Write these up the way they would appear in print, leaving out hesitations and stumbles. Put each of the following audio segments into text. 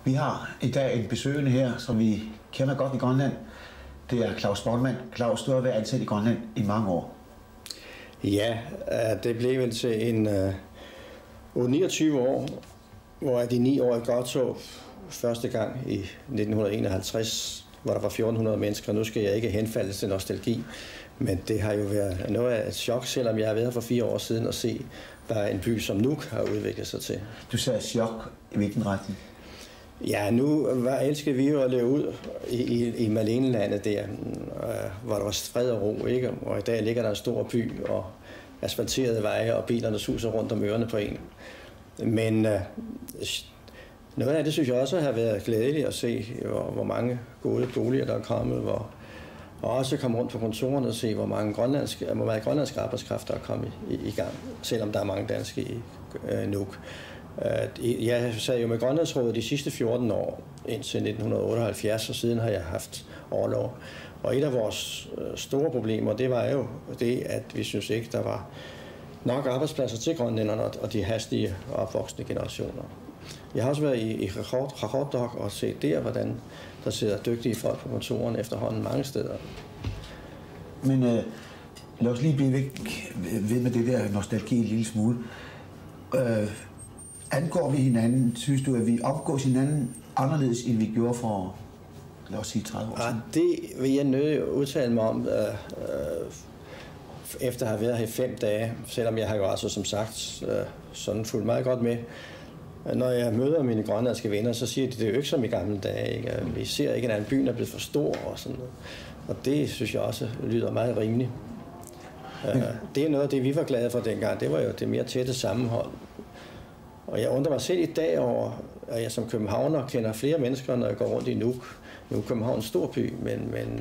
Vi har i dag en besøgende her, som vi kender godt i Grønland. Det er Claus Bollmann. Claus, du har været ansat i Grønland i mange år. Ja, det blev vel til en 29 år, hvor jeg de 9 år i Godtog første gang i 1951, hvor der var 1400 mennesker. Nu skal jeg ikke henfalde til nostalgi, men det har jo været noget af et chok, selvom jeg har været her for 4 år siden og se, hvad en by som Nuuk har udviklet sig til. Du sagde chok. I hvilken retning? Ja, nu elsker vi jo at leve ud i Malenelandet der, hvor der var fred og ro, ikke? Og i dag ligger der en stor by og asfalterede veje, og bilerne suser rundt om ørerne på en. Men noget af det synes jeg også har været glædeligt at se, hvor mange gode boliger der er kommet, og også komme rundt på kontorerne og se, hvor mange grønlandske arbejdskraft der er kommet i gang, selvom der er mange danske i Nuuk. Jeg sad jo med Grønlandsrådet de sidste 14 år, indtil 1978, og siden har jeg haft orlov. Og et af vores store problemer, det var jo det, at vi synes ikke, der var nok arbejdspladser til grønlænderne og de hastige opvoksende generationer. Jeg har også været i Qaqortoq og set der, hvordan der sidder dygtige folk på kontorerne efterhånden mange steder. Men lad os lige blive ved med det der nostalgi en lille smule. Angår vi hinanden, synes du, at vi omgås hinanden anderledes, end vi gjorde for, lad os sige, 30 år siden? Det vil jeg nødig udtale mig om, efter at have været her i 5 dage, selvom jeg har jo altså som sagt sådan fulgt meget godt med. Når jeg møder mine grønlandske venner, så siger de, det er jo ikke som i gamle dage. Ikke? Vi ser ikke, at byen er blevet for stor og sådan noget. Og det synes jeg også lyder meget rimeligt. Det er noget af det, vi var glade for dengang. Det var jo det mere tætte sammenhold. Og jeg undrer mig selv i dag over, at jeg som københavner kender flere mennesker, når jeg går rundt i Nuuk. Nu er København en stor by, men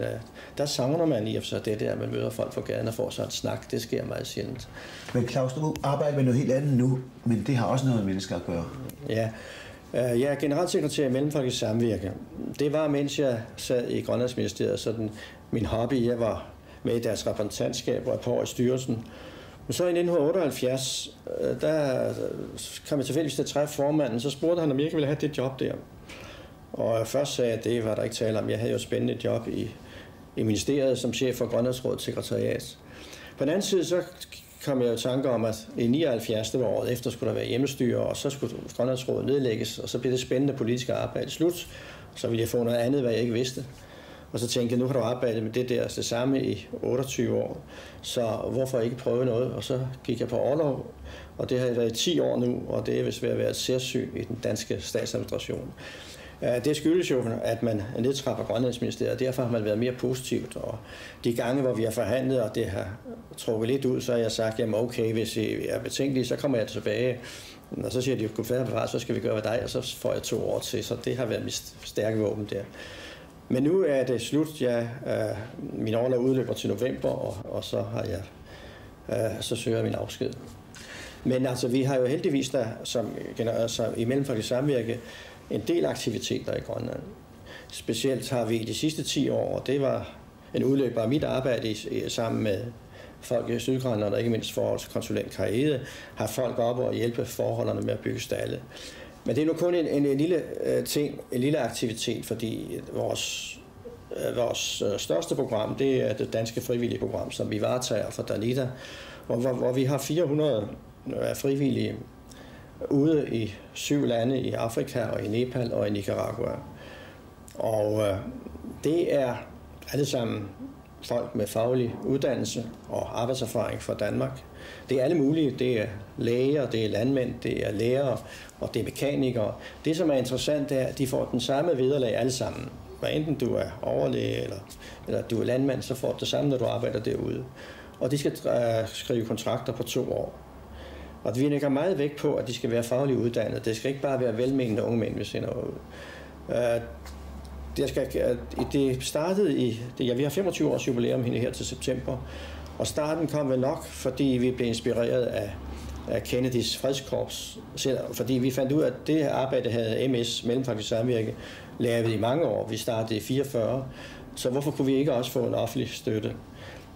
der savner man i og for sig det der, at man møder folk på gaden og får sig et snak. Det sker meget sjældent. Men Claus, du arbejder med noget helt andet nu, men det har også noget med mennesker at gøre. Ja, jeg er generalsekretær i Mellemfolkeligt Samvirke. Det var, mens jeg sad i Grønlandsministeriet, sådan min hobby. Jeg var med i deres repræsentantskab og et par år i styrelsen. Men så i 1978, der kom jeg tilfældigvis til at træffe formanden, så spurgte han, om jeg ikke ville have det job der. Og først sagde jeg, at det var der ikke tale om. Jeg havde jo et spændende job i ministeriet som chef for Grønlandsrådets sekretariat. På den anden side, så kom jeg i tanke om, at i 79. Det var året efter, skulle der være hjemmestyre, og så skulle Grønlandsrådet nedlægges, og så blev det spændende politiske arbejde slut. Så ville jeg få noget andet, hvad jeg ikke vidste. Og så tænkte jeg, nu har du arbejdet med det samme i 28 år, så hvorfor ikke prøve noget? Og så gik jeg på orlov, og det har været i 10 år nu, og det er vist ved at være et særsyn i den danske statsadministration. Det skyldes jo, at man nedtrapper Grønlandsministeriet, og derfor har man været mere positivt. Og de gange, hvor vi har forhandlet, og det har trukket lidt ud, så har jeg sagt, jamen okay, hvis I er betænkelige, så kommer jeg tilbage. Og så siger de, gå færdig bevaret, så skal vi gøre hvad dig, og så får jeg 2 år til. Så det har været mit stærke våben der. Men nu er det slut. Min orlov udløber til november, og så har så søger jeg min afsked. Men altså, vi har jo heldigvis der, som i Mellemfolkeligt Samvirke, en del aktiviteter i Grønland. Specielt har vi i de sidste 10 år, og det var en udløber af mit arbejde sammen med folk i Sydgrønland, og ikke mindst forholdskonsulent Karede, har folk op og hjælpe forholdene med at bygge stalde. Men det er nu kun en lille ting, en lille aktivitet, fordi vores største program, det er det danske frivillige program, som vi varetager for Danida, hvor vi har 400 frivillige ude i 7 lande i Afrika og i Nepal og i Nicaragua. Og det er alle sammen folk med faglig uddannelse og arbejdserfaring fra Danmark. Det er alle mulige. Det er læger, det er landmænd, det er lærere og det er mekanikere. Det, som er interessant, er, at de får den samme vederlag alle sammen. Hvad enten du er overlæge eller du er landmand, så får du det samme, når du arbejder derude. Og de skal skrive kontrakter på 2 år. Og vi lægger meget vægt på, at de skal være fagligt uddannet. Det skal ikke bare være velmenende unge mænd, vi sender ud. Det startede vi har 25 års jubilæum her til september, og starten kom vel nok, fordi vi blev inspireret af Kennedys fredskorps, fordi vi fandt ud af, at det her arbejde havde MS, Mellemfolkeligt Samvirke, lavet i mange år. Vi startede i 44, så hvorfor kunne vi ikke også få en offentlig støtte?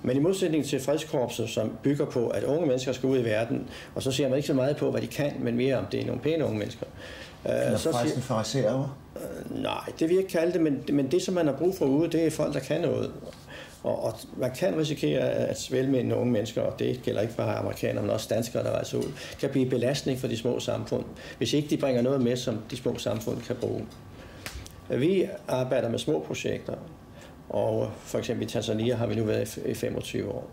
Men i modsætning til fredskorpset, som bygger på, at unge mennesker skal ud i verden, og så ser man ikke så meget på, hvad de kan, men mere om det er nogle pæne unge mennesker, Så præsten fariserer? Nej, det vil jeg ikke kalde det, men det, som man har brug for ude, det er folk, der kan noget. Og man kan risikere, at velmenende unge mennesker, og det gælder ikke bare amerikanere, men også danskere, der rejser ud, kan blive belastning for de små samfund, hvis ikke de bringer noget med, som de små samfund kan bruge. Vi arbejder med små projekter, og for eksempel i Tanzania har vi nu været i 25 år.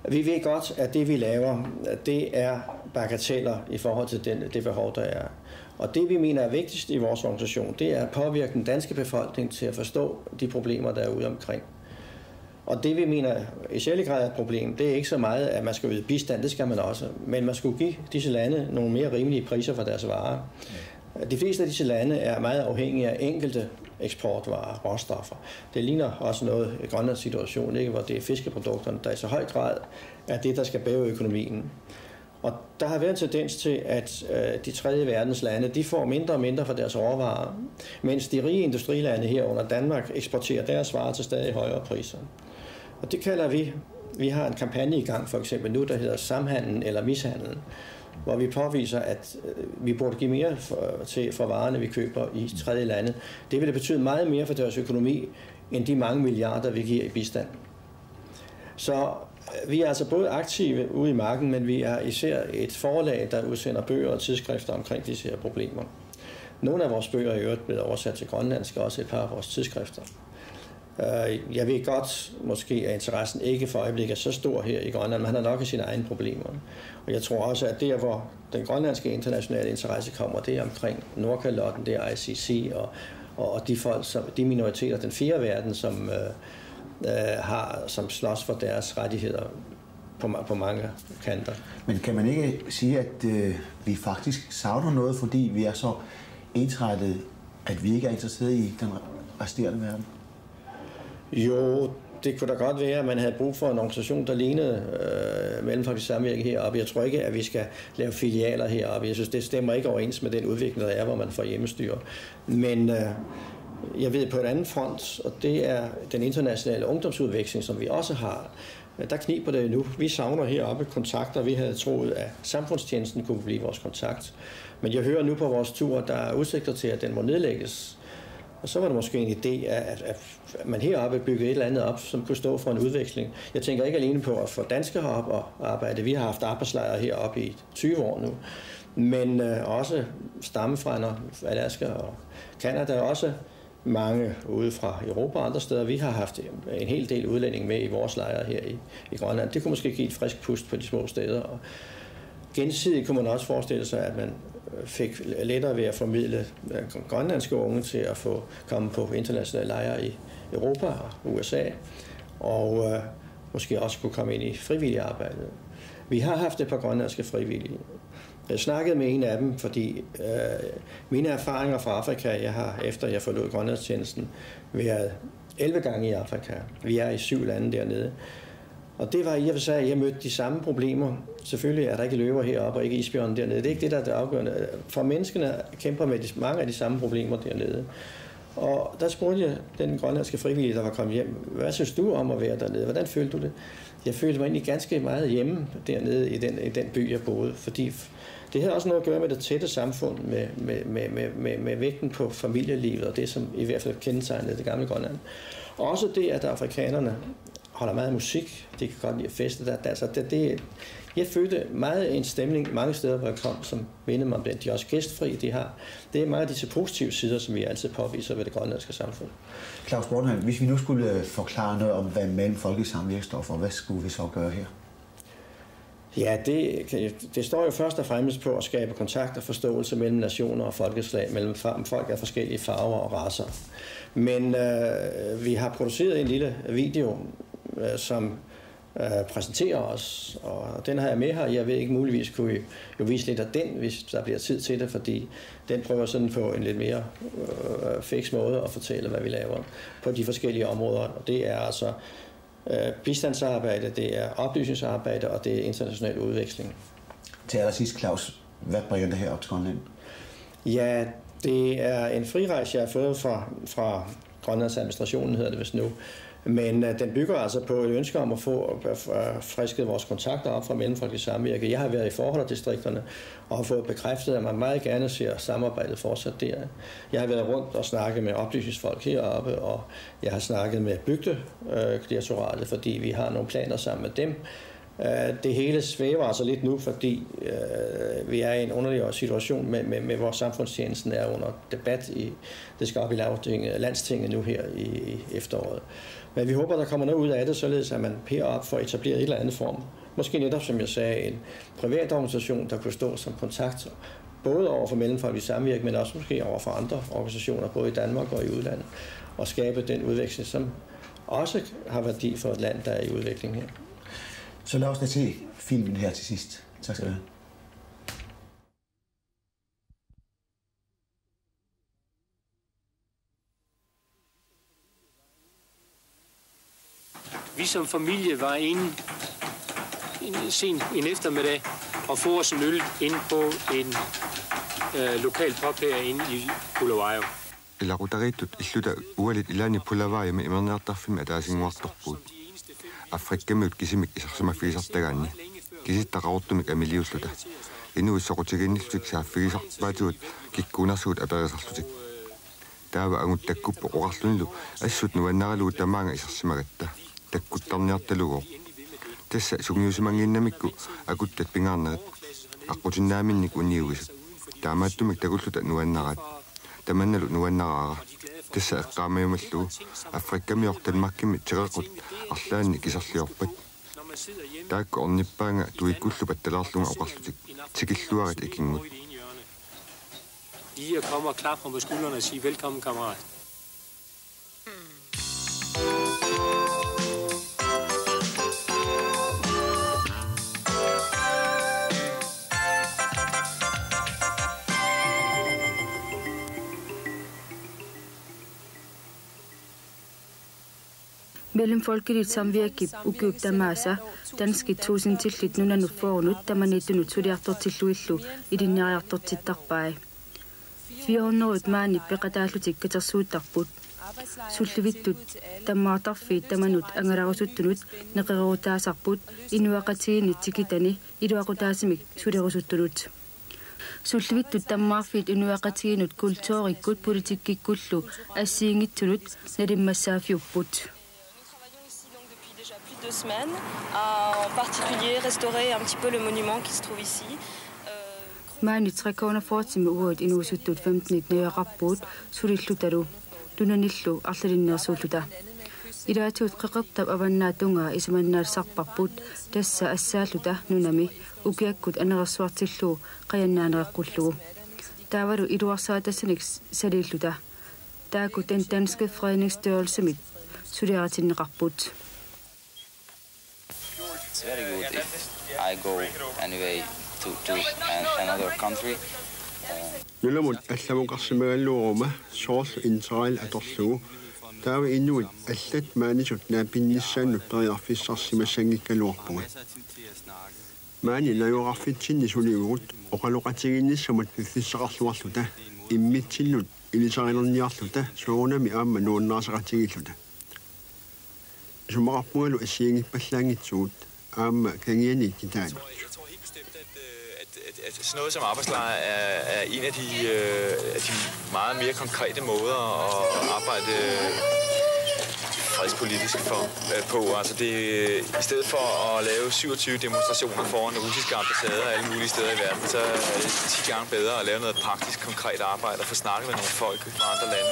Vi ved godt, at det vi laver, det er bagateller i forhold til det behov, der er. Og det vi mener er vigtigst i vores organisation, det er at påvirke den danske befolkning til at forstå de problemer, der er ude omkring. Og det vi mener i særlig grad er et problem, det er ikke så meget, at man skal yde bistand, det skal man også, men man skulle give disse lande nogle mere rimelige priser for deres varer. De fleste af disse lande er meget afhængige af enkelte eksportvarer, råstoffer. Det ligner også noget i Grønlands situation, ikke, hvor det er fiskeprodukterne, der i så høj grad er det, der skal bære økonomien. Og der har været en tendens til, at de tredje verdens lande, de får mindre og mindre for deres råvarer, mens de rige industrilande her under Danmark eksporterer deres varer til stadig højere priser. Og det kalder vi har en kampagne i gang for eksempel nu, der hedder Samhandlen eller Mishandlen, hvor vi påviser, at vi burde give mere for varerne, vi køber i tredje lande. Det vil betyde meget mere for deres økonomi, end de mange milliarder, vi giver i bistand. Så vi er altså både aktive ude i marken, men vi er især et forlag, der udsender bøger og tidsskrifter omkring disse her problemer. Nogle af vores bøger er i øvrigt blevet oversat til grønlandsk, og også et par af vores tidsskrifter. Jeg ved godt, måske at interessen ikke for øjeblikket er så stor her i Grønland, men han har nok af sine egne problemer. Og jeg tror også, at der, hvor den grønlandske internationale interesse kommer, det er omkring Nordkalotten, det er ICC og de folk, de minoriteter, den fjerde verden, som slås for deres rettigheder på mange kanter. Men kan man ikke sige, at vi faktisk savner noget, fordi vi er så ensrettet, at vi ikke er interesseret i den resterende verden? Jo, det kunne da godt være, at man havde brug for en organisation, der lignede Mellemfolkeligt Samvirke heroppe. Jeg tror ikke, at vi skal lave filialer heroppe. Jeg synes, det stemmer ikke overens med den udvikling, der er, hvor man får hjemmestyre. Men jeg ved på et andet front, og det er den internationale ungdomsudveksling, som vi også har. Der kniber det nu. Vi savner heroppe kontakter. Vi havde troet, at samfundstjenesten kunne blive vores kontakt. Men jeg hører nu på vores tur, der er udsigter til, at den må nedlægges. Og så var det måske en idé, at man heroppe byggede et eller andet op, som kunne stå for en udveksling. Jeg tænker ikke alene på at få danskere herop og arbejde. Vi har haft arbejdslejre heroppe i 20 år nu. Men også stammefrænder, Alaska og Canada, også mange ude fra Europa og andre steder. Vi har haft en hel del udlændinge med i vores lejre her i Grønland. Det kunne måske give et frisk pust på de små steder. Og gensidigt kunne man også forestille sig, at man fik lettere ved at formidle grønlandske unge til at få komme på internationale lejre i Europa og USA, og måske også kunne komme ind i frivillige arbejde. Vi har haft et par grønlandske frivillige. Jeg snakkede med en af dem, fordi mine erfaringer fra Afrika, jeg har efter jeg forlod Grønlandstjenesten, været 11 gange i Afrika. Vi er i 7 lande dernede. Og det var i og for sig, at jeg mødte de samme problemer. Selvfølgelig er der ikke løver heroppe og ikke isbjørne dernede. Det er ikke det, der er det afgørende. For menneskene kæmper med mange af de samme problemer dernede. Og der spurgte jeg den grønlandske frivillige, der var kommet hjem, hvad synes du om at være dernede? Hvordan følte du det? Jeg følte mig egentlig ganske meget hjemme dernede i den by, jeg boede, fordi det havde også noget at gøre med det tætte samfund, med vægten på familielivet og det, som i hvert fald kendetegnede det gamle Grønland. Også det, at afrikanerne holder meget musik, de kan godt lide at feste der. Altså jeg følte meget en stemning mange steder, hvor jeg kom, som mindede mig om det. De er også gæstfri, det er mange af disse positive sider, som vi altid påviser ved det grønlandske samfund. Claus Bornholm, hvis vi nu skulle forklare noget om, hvad Mellemfolkeligt Samvirke står for, hvad skulle vi så gøre her? Ja, det står jo først og fremmest på at skabe kontakt og forståelse mellem nationer og folkeslag, mellem folk af forskellige farver og racer. Men vi har produceret en lille video, som præsenterer os, og den har jeg med her. Jeg ved ikke, muligvis kunne I jo vise lidt af den, hvis der bliver tid til det, fordi den prøver sådan på en lidt mere fiks måde at fortælle, hvad vi laver på de forskellige områder. Og det er altså bistandsarbejde, det er oplysningsarbejde, og det er international udveksling. Til allersidst, Claus, hvad bringer det her op til Grønland? Ja, det er en frirejse, jeg har fået fra Grønlands administrationen, hedder det vist nu, Men den bygger altså på et ønske om at få frisket vores kontakter op fra Mellemfolkeligt Samvirke. Jeg har været i forholderdistrikterne og har fået bekræftet, at man meget gerne ser samarbejdet fortsat der. Jeg har været rundt og snakket med oplysningsfolk heroppe, og jeg har snakket med bygdedirektoratet, fordi vi har nogle planer sammen med dem. Det hele svæver altså lidt nu, fordi vi er i en underlig situation med vores samfundstjenesten er under debat. Det skal op i Landstinget nu her i efteråret. Men vi håber, der kommer noget ud af det, således at man heroppe får etableret et eller andet form. Måske netop, som jeg sagde, en privat organisation, der kunne stå som kontakt, både over for Mellemfolkeligt Samvirke, men også måske over for andre organisationer, både i Danmark og i udlandet, og skabe den udveksling, som også har værdi for et land, der er i udvikling her. Så lad os da se filmen her til sidst. Tak skal du have. Vi som familie var inde sent en eftermiddag og få os en øl inde på en lokal pub herinde i Bulawayo. Ilaqutariittut illuta ualit ilani Bulawayo imernertarfimi ataasinguartorpuut. Afrikkamiut kisimik isarsamaffigisartagaanni. Kisittaqarortumik amiliulluta. Inuissoqutiginnillutik saaffigisarpaatuut kikkuunarsuut aperisarlutik. Taava anguttakkuppo oqarlunillu assut nuannaraluut tamaanga isarsimagatta. Takkuttarniartalugo. Tassa sugngiusimanginnamikku akuttat pingaarnerat. Aqutinnaaminik uniugisat. Taamaattumik takulluta nuannarat. Tamannalu nuannaraara. Tassa eqqaamajumallugu Afrikkamiortalmarkimi tirequt арлаанни кисарлиорпат таакку орниппаанга туиккуллупат талаарлунга оқарлутик тикиллуарит икингут. Lige at komme og klappe ham på skuldrene og sige velkommen, kammerat. Mellemfolkeligt Samvirke ukiuttamaasa danski tuusintillit nunanut foonut tamanitunut suliartortilluillu ilinniariartortittarpai 400 maani peqataallutik katersuuttarput sullivittut tammaartarfiit tamanut angalarusuttunut neqerutaasarput inuaqatiinit tikitani iluaqutaasimik sulerusuttunut sullivittut tammaarfiit inuaqatiinut kultuurikkut politikkikkullu assiingittunut nalimmassaafiupput. Semaines, en particulier restaurer un petit peu le monument qui se trouve ici. Maani 340 uut inuusuttut 15 nayaqarpuut sulillutalu tunanillu arlalinneersuulluta ilaatuut qeqertab avannaatunga isamannaarsarparput tassa assaalluta nunami ukiakkut anerersuartillu qayannaaneriqqullugu taavalu iluarsaatassanik salilluta taaku den danske fredningsstørrelsemit suliaratinneqarput. It's very good if I go anyway to another country. Nulamut allamukарсимагаллуурuma source intrail atorlugu taava inuit allat maanisut naapinnissaannut periarfissarsimassangikkaluarpuga maani najuqarfitsinni suliugut oqaluqatiginnissamut piffissaqarluarluta immitsillut ilisarilerniarluta suurunami aamma nuunnaasaqatigilluta sumaqarpugalu assiingippallangitsugut aamma kangiani kitaanu. Sådan noget som arbejdslejr er en af de meget mere konkrete måder at arbejde fredspolitisk på. Altså det, i stedet for at lave 27 demonstrationer foran russiske ambassader og alle mulige steder i verden, så er det 10 gange bedre at lave noget praktisk, konkret arbejde og få snakket med nogle folk fra andre lande.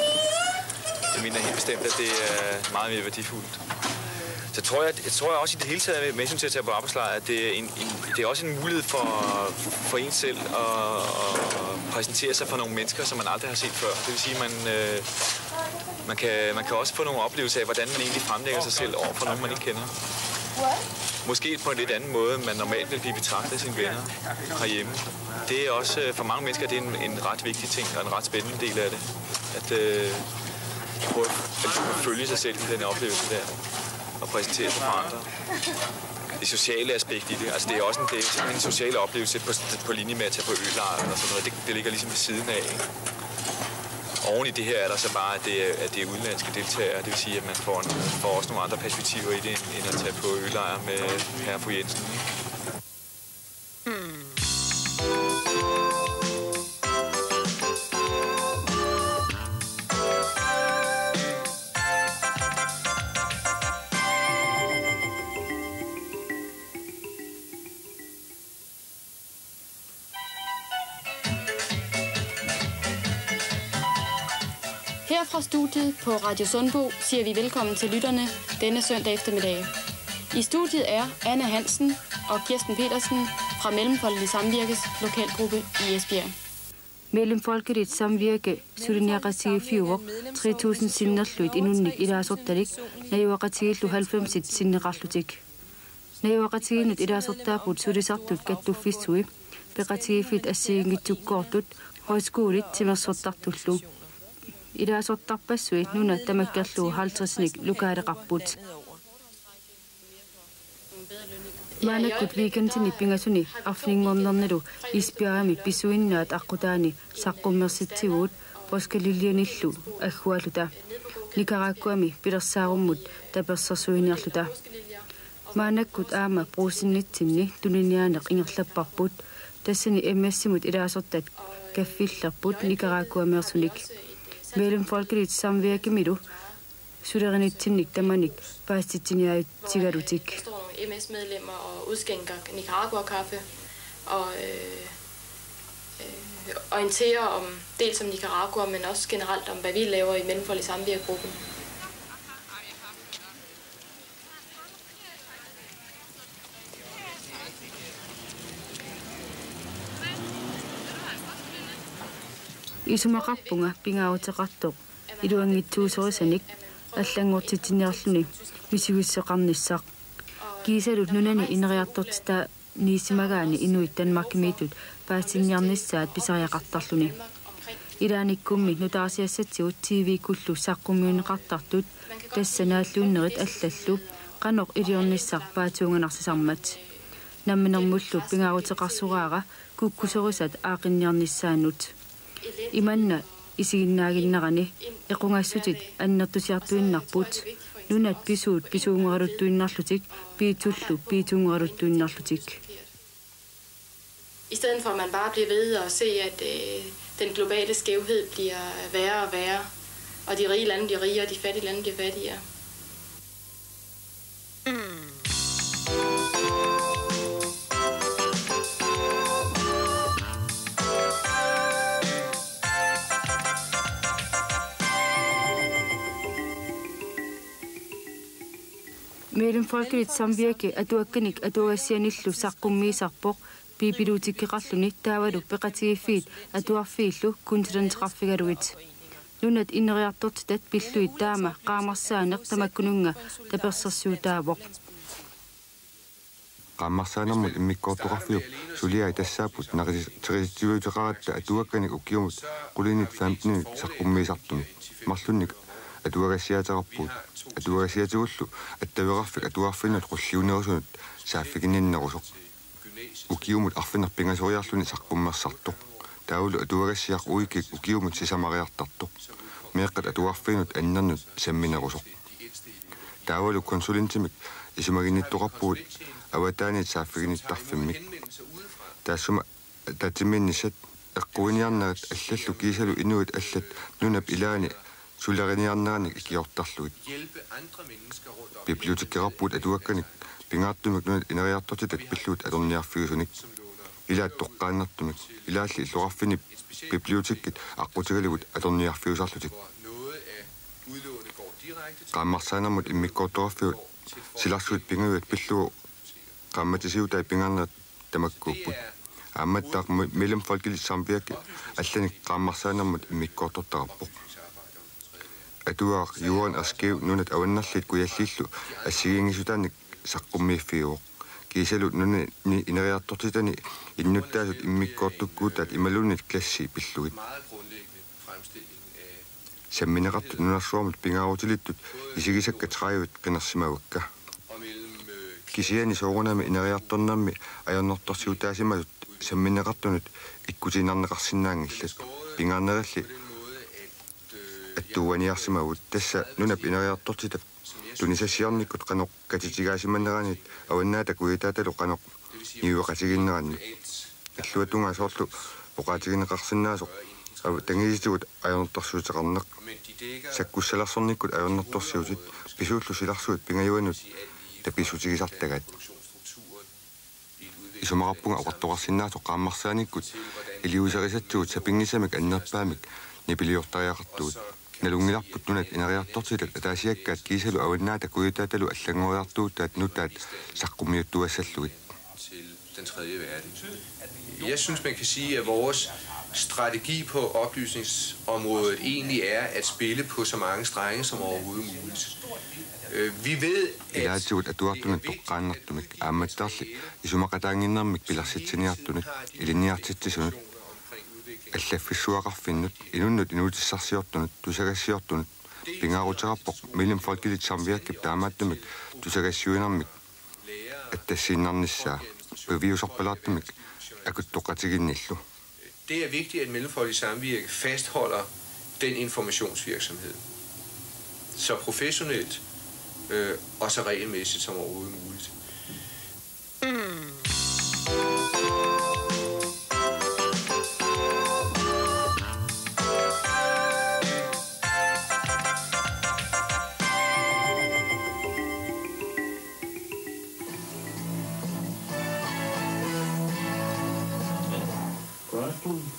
Jeg mener helt bestemt, at det er meget mere værdifuldt. Så jeg tror også i det hele taget med hensyn til at tage på arbejdslejr, at det er også en mulighed for en selv at præsentere sig for nogle mennesker, som man aldrig har set før. Det vil sige, man kan også få nogle oplevelser af, hvordan man egentlig fremlægger sig selv over for nogen, man ikke kender. Måske på en lidt anden måde, man normalt vil blive betragtet af sine venner herhjemme. Det er også for mange mennesker det er en ret vigtig ting og en ret spændende del af det. At prøve at følge sig selv i den oplevelse der. Og præsentere sig for andre. Det sociale aspekt i det, altså det er også en social oplevelse på linje med at tage på ølejr og sådan noget. Det ligger ligesom ved siden af. Oven i det her er der så bare, at det er udenlandske deltagere. Det vil sige, at man får også nogle andre perspektiver i det, end at tage på ølejr med herre fru Jensen. Her fra studiet på Radio Sundbo siger vi velkommen til lytterne denne søndag eftermiddag. I studiet er Anna Hansen og Kirsten Petersen fra Mellemfolkeligt Samvirkes lokalgruppe i Esbjerg. Mellemfolkeligt Samvirke Surinjaqati Fjord 3000 sinnerslut inunnik idasortalik najuaqatiillu 90 sinneqarlutik. Najuaqatiinut idasortaaput surisartut kattuffissui peqatiifit assiingittukkoortut højskoolit timersortartullu. Idasortarpassui nuna tamakkerlu 50nik lukaaleqarput. Maanakut weekendini pingasuni arfninngornernalu Isbjergami pisuinnaat aqqutaani saqqummersitsivuut poskalillianillu aggualuta Nicaraguami pilersaarumut tapersersuiniarluta Maanakut aama bruusinnitsinni tuniniaaneq ingerlapparput tassani MSimut ilaasortat kaffillerput Nicaraguamersunik Mellemfolkeligt Samvirkemilu Suderinitsinnik tamanik paastitsiniaatigalutik. MS-medlemmer og udskænker Nicaragua-kaffe og orienterer om dels om Nicaragua, men også generelt om, hvad vi laver i Mellemfolkeligt Samvirkegruppen. Isumaqarpunga pingaawutaqartoq iluangittuusorisanik аллангуутитинниарлүни мисигуссеқарниссақ кисалут нунани инериарторта ниисимагаани инуит танмаркимиитут паасинниарниссаат писариақартарлүни илааниккумми нутаарсиассатсигут TV куллу саққуммиунеқартартут тассанааллууннерит аллаллу қанеқ илиорниссақ паатуунганарсисармат намминермуллу пингаарутеқарсураара куккусорисат аақинниарниссаанут иманна исигиннаагиннарани эқунгассутит аннертусиартуиннарпут нунат писуут писуунгералуттуиннарлутик пиитуллу пиитунгералуттуиннарлутик. I stedet for at man bare bliver ved og se at den globale skævhed bliver værre og værre og de rige lande bliver rigere og de fattige lande bliver fattigere. Mellemfolkeligt Samvirke atuakkanik atuassianillu saqqummiisarpoq piipiluutikkeqarluni taavalu peqatiiffiit atuarfiillu kuntilanteqarfigaluit nunat inneriartortitat pilluit taama qaamarsaanеq tamakkununga tapersersuutaavoq qaamarsaanarmut immikkoortoqarfiup suliai tassaaput naqisittiuiteqaratta atuakkanik ukiumut qulinit 15 saqqummiisartumi marlunnik atuagassiateqarpuut atuagasiatigullu attaviqarfik atuarfinut qulliunerusunut saaffikinninnerusoq ukiumut arfinerpingasoriarluni saqqummersartoq taulu atuagassiaq uikik ukiumut sisamariartartoq meeqqat atuarfinut annernut samminerusoq taavalu konsulintimik isumaginnittoqarpuut awataanit saaffikinittarfimmik taassuma tatimminnissat eqquiniarnerat allallu kiisalu inuit allat nunap ilaani sulleriniarneranik ikiortarluit bibliotekerarpuut atuakkanik pingaartumik nunat ineriartortitat pilluut atorniarfigusunik ilaat toqqaannartumik ilaalli illuqarfini bibliotekkit aqqutigalugut atorniarfigusarlutik qaammarsaanarmut immikkoortoqarfigut silarsuut pingaluat pillugu qaamatisiutai pingaarnerat tamakkuupput aammattaaq Mellemfolkeligt Samvirke allanik qaammarsaanarmut immikkoortortaqarpoq atuaq juuran askeu nunat awannarlit kuyallillu assigiingisutaanik saqqummiiffiuoq kiisalut nunani ineriartortitani innuttaasut immikkoortukkuutaat imalunit klassi pilluit sammineqartut nunarsuarmut pingaarutilittut isigisakka traiut qinarsimavakka kisiani soorunami ineriartornermi ajornortorsiutaasimalut sammineqartunut ikkutinarneqarsinnaangillat pingaarneralli аттуаниарсимагут тасса нунап инериарторситап тунисассиарниккут канеқ катитигааsimаннеранит аваннаата куитааталу канеқ ниуэқатигиннеранни аллуатунгаа соорлу оқаатигинеқарсинаасоқ ав тангиситигут аёрнэрторсуутеқарнеқ саккуссаларсорниккут аёрнэрторсиутит писууллу силарсуут пингаюанут таписутигисартагат исумараппунга оқарторсиннаасоқ qaammarсааниккут илиусерисатсуут сапингисамик аннерпаамик нипилиортариақартуут налунгиларпут нунат инериартортилат атаасиаккаат кисалу аваннаата куитааталу аллангориартуутаат нутаат саққумиуттуассаллугит. Den tredje verden. Jeg synes, man kan sige, at vores strategi på oplysningsområdet egentlig er at spille på så mange strenge som overhovedet muligt. Vi ved, at atuartunat toqqaannartumik aammattarli isumaqataanginnermik pilarsitsiniartunit ilinniartitsisunut allaffissuaqarfinnut inunnut inuutissarsiortunut tusagassiortunut pingaaruterappoq millum folkeligt samvirkip taamaattumik tusagassiuinarmik attassiinnarnissaa beviusorpalaattumik akuttoqatiginnillu. Det er vigtigt, at Mellemfolkeligt Samvirke fastholder den informationsvirksomhed så professionelt og så regelmæssigt som overhovedet muligt.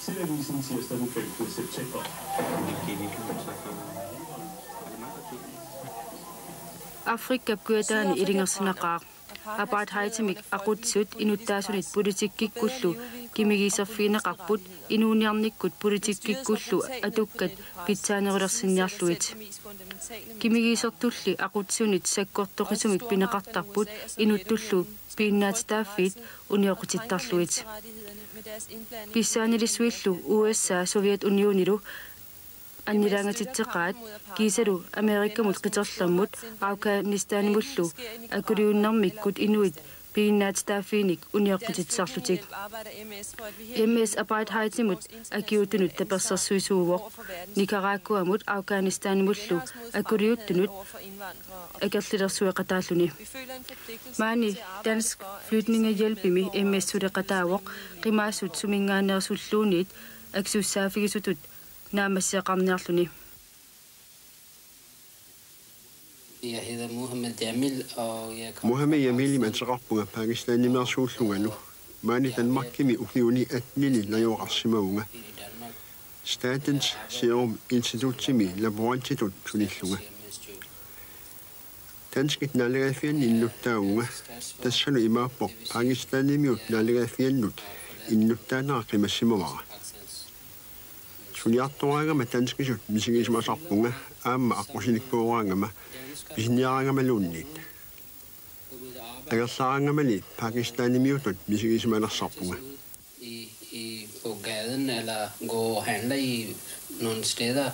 TV-avisen tirsdag den 15. september. Afrika kuetaani ilingersinaqaaq apartheidsmik aqutsut inuttaasunit politikkikkullu kimigiserfiineqarput inuuniarnikkut politikkikkullu atukkat pitsaanerulersinniarluit kimigisertulli aqutsunit sakkortoqisumik pineqartarput inuttullu piinnaatitaaffit unioqutittarluit pissaanilissuillu USA Sovjet-Unionilu аннилаангатитсеқаат кисалу америккамут қитерламмут Афганистанимуллу акулиуннэрмиккут инуит пииннаатитааффиник униоққититсарлутик МС апартхайдимут акиутунут таперсерсуисуувоқ Никарагуамут Афганистанимуллу акулиуттунут акерлилерсуеқатааллуни маани Dansk Flygtningehjælpimi МС сулеқатаавоқ қимаасут сумингаанерсуллуунит аксуссаафигисутут naamassiaqarniarluni. Jeg hedder Mohammed Jamil, og jeg kommer... Mohammed Jamil i Manserappunga, Pakistan i Mersulunga nu. Man i Danmark kan vi uppleve at lille lajorassimaunga. Statens Serum Institut til mig, Laboratoriet Tunilunga. Dansk nallerafien innutaunga. Tässä oli imappo Pakistanin miut nallerafien nut. Innutana krimassimaunga. Suliartuarangama tanskisut misigismasarpunga aamma aqusinikkuuraangama pisiniarangama lunnit agerlarangamali pakistanimiutut misigismalersarpunga på gaden eller gå og handle i nogle steder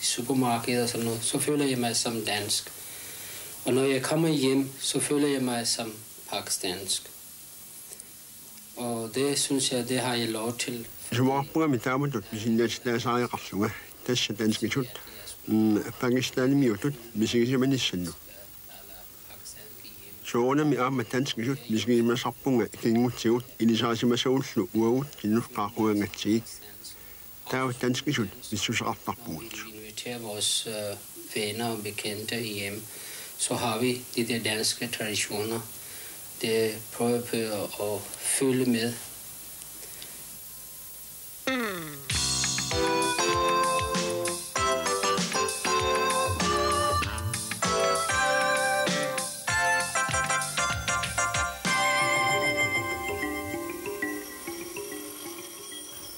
supermarkeder og sådan noget, så føler jeg mig som dansk, og når jeg kommer hjem, så føler jeg mig som pakistansk, og det synes jeg, det har jeg lov til. Sumarpunga mitaamatut pisinnaatitaasaariqarluga tassa tanskisut pakistanimiutut misigismanissannu soonami aamma tanskisut misigismasarpunga kingutsigut ilisaasimasaullu uagut kinnusqaaquangatsigik taavat tanskisut missuseqartarpugut. Inviterer vores venner og bekendte hjem, så har vi de der danske traditioner. Det prøver på at følge med.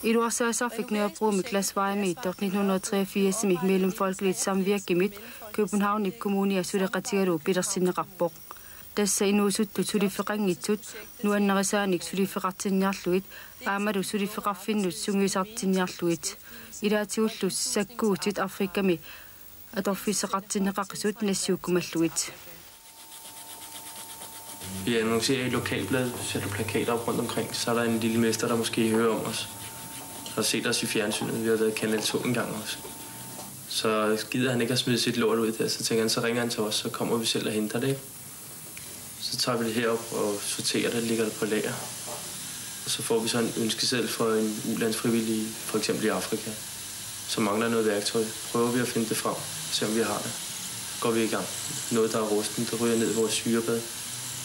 I Luarsøsar fik Nørrebro med glasvejmeter 1983 med Mellemfolkeligt Samvirkemit København Kommune ja Sudeqatigalu Petersinneqarpoq. Tässä inuusuttu sulifiqanngitsut nuannerisaaniq sulifiqartinniarluit aamadu sulifiqarfinnut sunguisartinniarluit ilaatiullus sakkuutit Afrikami atorfisseqartinneqaqisut nassiukkumalluit. Vi annoncerer i lokalbladet, sætter plakater op rundt omkring, så er der en lille mester, der måske hører om os. Har set os i fjernsynet, vi har været i Kanal 2 en gang også. Så gider han ikke at smide sit lort ud der, så tænker han, så ringer han til os, så kommer vi selv og henter det, ikke? Så tager vi det herop og sorterer det, ligger det på lager. Og så får vi så en ønskeseddel for en ulandsfrivillig, for eksempel i Afrika, som mangler noget værktøj. Prøver vi at finde det frem, se om vi har det. Går vi i gang. Noget, der er rusten, der ryger ned i vores syrebad.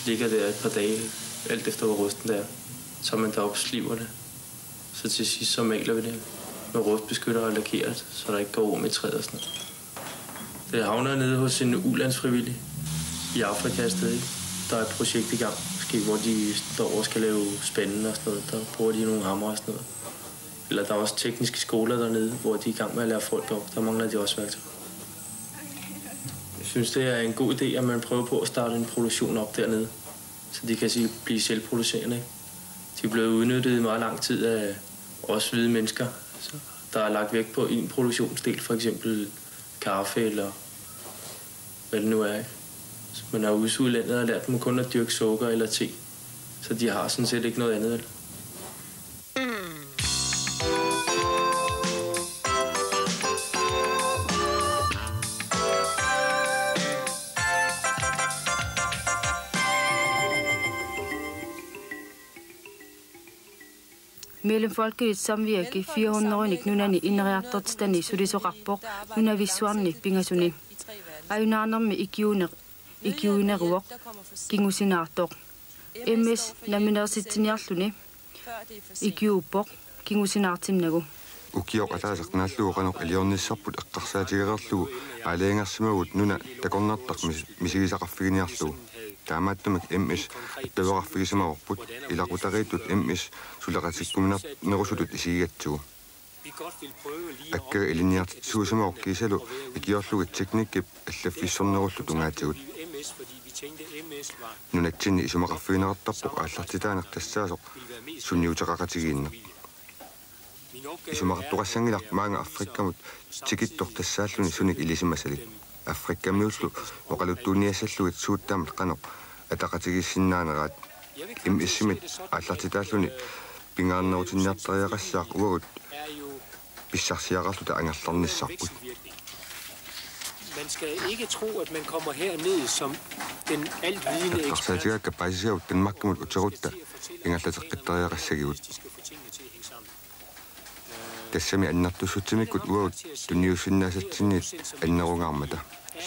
Ligger der et par dage, alt efter hvor rusten der er. Så man derop sliver det. Så til sidst så maler vi det med rustbeskytter og lakerer det, så der ikke går orm i træet og sådan noget. Det havner nede hos en ulandsfrivillig i Afrika et sted. Der er et projekt i gang, måske, hvor de står og skal lave spændende og sådan noget. Der bruger de nogle hammer og sådan noget. Eller der er også tekniske skoler dernede, hvor de er i gang med at lære folk op. Der mangler de også værktøj. Jeg synes, det er en god idé, at man prøver på at starte en produktion op dernede, så de kan blive selvproducerende. De er blevet udnyttet i meget lang tid af også hvide mennesker, der er lagt vægt på en produktionsdel, for eksempel kaffe eller hvad det nu er. Så man har udlandet og lært dem kun at dyrke sukker eller te, så de har sådan set ikke noget andet. Mellemfolkeligt samvirke 400 nunani inreattortstani surisoqarpoq nunavissuarni pingasuni ayunaanarmi ikiuneruoq kingusinaartoq ms naminersitsiniarluni ikiuppoq kingusinaartinnagu ukioq ataasaqnaalluuqanoq aliornissarput eqqarsaatigererlugu aaleangarsimagut nuna takornartaq misigisaqarfiginiarlugu taamaattumak ms taveqarfigisamaqorput ilaqutariittut ms suleqatikkuminernerusutut isigigatsugu akka iliniartitsuusamaoqkiisalu ikiorlugut teknikkip allaffissornerullu tungaatigut nunatsinni isumaqarfiginerartarpoq aallartitaaneq tassaasoq sunniuteqaqatigiinneq isumaqartuqassangilaq maanga afrikkamut tikittor tassaalluni sunik ilisimasalik Afrikamiullu oqaluttuuniassalluit suuttaamat qanoq ataqatigissinnaaneraat imissimit aallartitaalluni pingaarnerutinnarteriaqassaaq uagut pissarsiaqarluta angerlarnissarput. Man skal ikke tro, at man kommer herned som den altvidende ekspert. Qarsaatigakka paisisaut tanmakkamut uterutta ingallateqqitteriaqassagigut. Tassami annartussutsimikkut uagut tunniussinnaasatsinniit annerungaarmata.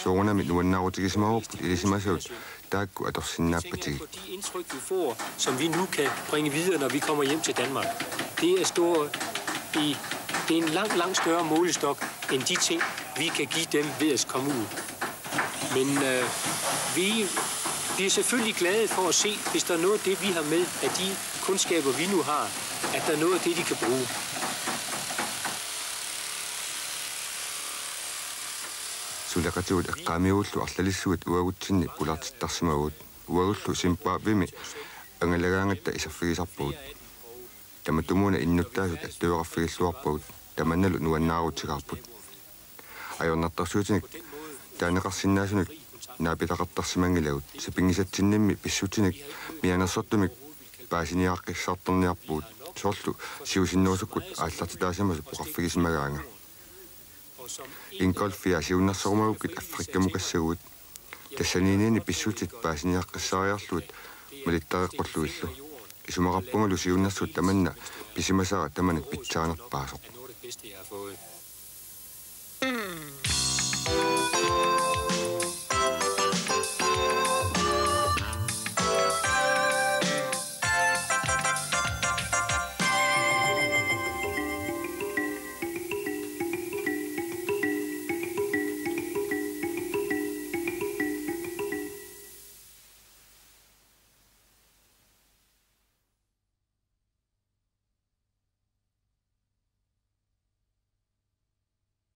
Soornami nuannaarutikismarupput ilisimasaut taakku atorsinnaappatigik. De indtryk, vi får, som vi nu kan bringe videre, når vi kommer hjem til Danmark, det er en langt større målestok, end de ting, vi kan give dem ved at komme ud. Men vi er selvfølgelig glade for at se, hvis der er noget af det, vi har med, af de kundskaber, vi nu har, at der er noget af det, de kan bruge. Sulaqatigut eqqaamiullu arlalissugut uagutsinni pulartittarsimagut uagullu Zimbabwemi angalagaangatta isarfigisarpugut tamatumuna innuttaasut attueqarfigilluarpugut tamannalu nuannaaruutigaarput ajornartarsuutinik taaneqarsinnaasunik naapitaqartarsimangilagut sapingisatsinniimmi pissutinik mianersortumik paasiniaqqiссаартэрниарпуут сорлу сиусиннуусуккут ааллартитаасамасу поқарфигисмагаанга ингольфиа сиуннарсорумагуккит африккамукассагуут тассаниниини писсутит паасиниаққиссариарлуут малиттареққорлуиллу исумақарпунгалу сиуннарсут таманна писимасара таманат питсаанерпаасоқ